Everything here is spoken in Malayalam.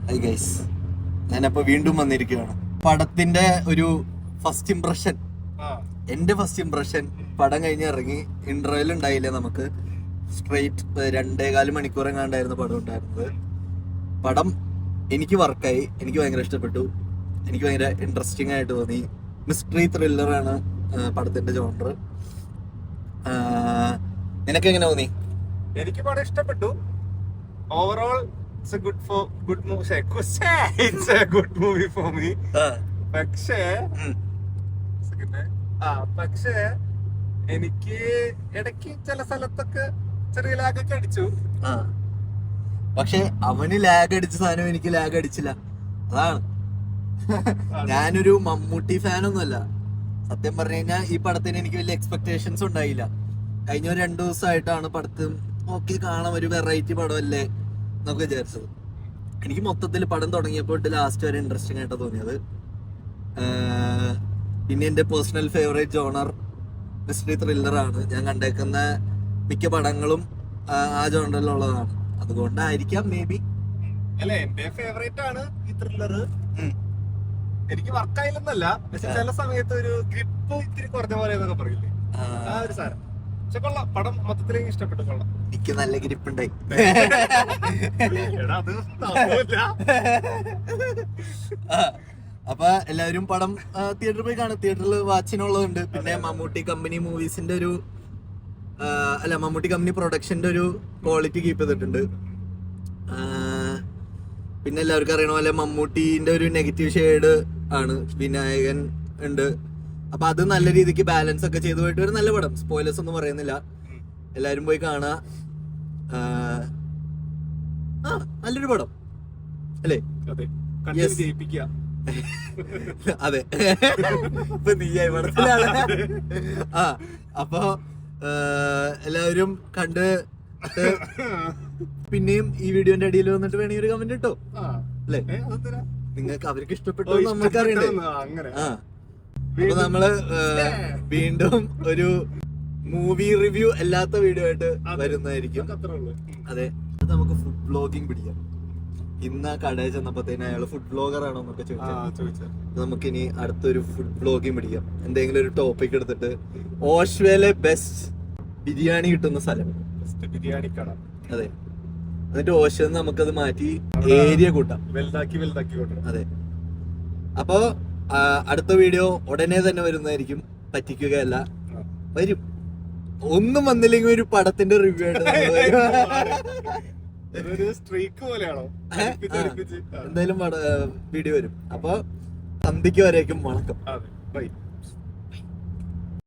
ഹായ് ഗൈസ്, ഞാനപ്പോ വീണ്ടും വന്നിരിക്കുകയാണ്. പടത്തിന്റെ ഒരു ഫസ്റ്റ് ഇംപ്രഷൻ, എന്റെ ഫസ്റ്റ് ഇംപ്രഷൻ പടം കഴിഞ്ഞ് ഇറങ്ങി. ഇന്റർവെൽ ഉണ്ടായില്ല നമുക്ക്. സ്ട്രെയിറ്റ് 2.25 മണിക്കൂർ എങ്ങാണ്ടായിരുന്നു പടം ഉണ്ടായിരുന്നത്. പടം എനിക്ക് വർക്കായി, എനിക്ക് ഭയങ്കര ഇഷ്ടപ്പെട്ടു, എനിക്ക് ഭയങ്കര ഇൻട്രസ്റ്റിംഗ് ആയിട്ട് തോന്നി. മിസ്റ്ററി ത്രില്ലറാണ് പടത്തിന്റെ ജോണർ. നിനക്ക് എങ്ങനെ തോന്നി? എനിക്ക് പടം ഇഷ്ടപ്പെട്ടു. Overall it's a good movie. It's a good movie for me. പക്ഷേ എനിക്ക് ഇടയ്ക്ക് ചില സ്ഥലത്തൊക്കെ ചെറിയ ലാഗൊക്കെ അടിച്ചു. പക്ഷെ അവന് ലാഗ് അടിച്ച സാധനം എനിക്ക് ലാഗ് അടിച്ചില്ല. അതാണ്. ഞാനൊരു മമ്മൂട്ടി ഫാനൊന്നുമല്ല. സത്യം പറഞ്ഞു കഴിഞ്ഞാൽ ഈ പടത്തിന് എനിക്ക് വലിയ എക്സ്പെക്ടേഷൻസ് ഉണ്ടായില്ല. കഴിഞ്ഞ 2 ദിവസമായിട്ടാണ് പടത്തും ഓക്കെ കാണാം, ഒരു വെറൈറ്റി പടമല്ലേ എന്നൊക്കെ വിചാരിച്ചത്. എനിക്ക് മൊത്തത്തിൽ പടം തുടങ്ങിയപ്പോൾ ലാസ്റ്റ് വരെ ഇൻട്രസ്റ്റിംഗ് ആയിട്ട് തോന്നിയത്. പിന്നെ എൻ്റെ പേഴ്സണൽ ഫേവറേറ്റ് ജോണർ മിസ്റ്ററി ത്രില്ലറാണ്. ഞാൻ കണ്ടേക്കുന്ന മിക്ക പടങ്ങളും ആ ജോണറിലുള്ളതാണ്. അതുകൊണ്ടായിരിക്കാം മേ ബി. അല്ല, എന്റെ ഫേവറേറ്റ് ആണ് ഈ ത്രില്ലർ. എനിക്ക് വർക്കായില്ലെന്നല്ല, പക്ഷെ ചില സമയത്ത് ഒരു ഗ്രിപ്പ് ഇത്തിരി കുറഞ്ഞ പോലെ എന്നൊക്കെ പറയില്ലേ, ആ ഒരു സാധനം. പക്ഷെ കൊള്ളാം, പടം മൊത്തത്തിൽ ഇഷ്ടപ്പെട്ടു. കൊള്ളാം, എനിക്ക് നല്ല ഗ്രിപ്പ് ഉണ്ടായി. അപ്പൊ എല്ലാവരും പടം തിയേറ്ററിൽ പോയി കാണും. തിയേറ്ററിൽ വാച്ചിനുള്ളതുണ്ട്. പിന്നെ മമ്മൂട്ടി കമ്പനി മൂവീസിന്റെ ഒരു മമ്മൂട്ടി കമ്പനി പ്രൊഡക്ഷന്റെ ഒരു ക്വാളിറ്റി കീപ്പ് ചെയ്തിട്ടുണ്ട്. പിന്നെ എല്ലാവർക്കും അറിയണ പോലെ മമ്മൂട്ടിന്റെ ഒരു നെഗറ്റീവ് ഷെയ്ഡ് ആണ്, വിനായകൻ ഉണ്ട്. അപ്പൊ അത് നല്ല രീതിക്ക് ബാലൻസ് ഒക്കെ ചെയ്തു പോയിട്ട് ഒരു നല്ല പടം. സ്പോയിലേഴ്സ് ഒന്നും പറയുന്നില്ല, എല്ലാരും പോയി കാണാ. നല്ലൊരു പടം അല്ലേ? അതെ, ഇപ്പൊ നീയായി പടത്തിലാണ്. അപ്പൊ എല്ലാവരും കണ്ട് പിന്നെയും ഈ വീഡിയോന്റെ അടിയിൽ വന്നിട്ട് വേണമെങ്കിൽ ഒരു കമന്റ് ഇട്ടോ അല്ലേ? നിങ്ങൾക്ക് അവർക്ക് ഇഷ്ടപ്പെട്ടു നമുക്ക് അറിയണ്ടേ. അപ്പൊ നമ്മള് വീണ്ടും ഒരു മൂവി റിവ്യൂ അല്ലാത്ത വീഡിയോ ആയിട്ട് വരുന്നതായിരിക്കും. അതെ, നമുക്ക് ഫുഡ് വ്ലോഗിങ് പിടിക്കാം. ഇന്ന് ആ കടയിൽ ചെന്നപ്പോഴത്തേന് അയാള് ഫുഡ് വ്ലോഗർ ആണോ എന്നൊക്കെ ചോദിച്ചത്. നമുക്കിനി അടുത്തൊരു ഫുഡ് വ്ലോഗിങ് പിടിക്കാം. എന്തെങ്കിലും ഒരു ടോപ്പിക് എടുത്തിട്ട് ഓഷ്വേലെ ബെസ്റ്റ് ബിരിയാണി കിട്ടുന്ന സ്ഥലം, ബിരിയാണി കട. അതെ, എന്നിട്ട് ഓഷ്വ നമുക്കത് മാറ്റി ഏരിയ കൂട്ടാം, വലുതാക്കി കൂട്ടാം. അതെ. അപ്പൊ അടുത്ത വീഡിയോ ഉടനെ തന്നെ വരുന്നതായിരിക്കും. പറ്റിക്കുകയല്ല, വരും. ഒന്നും വന്നില്ലെങ്കിൽ ഒരു പടത്തിന്റെ റിവ്യൂ ആയിട്ട് പോലെയാണോ എന്തായാലും വീഡിയോ വരും. അപ്പൊ സന്ധ്യക്ക് വരേക്കും വണക്കം.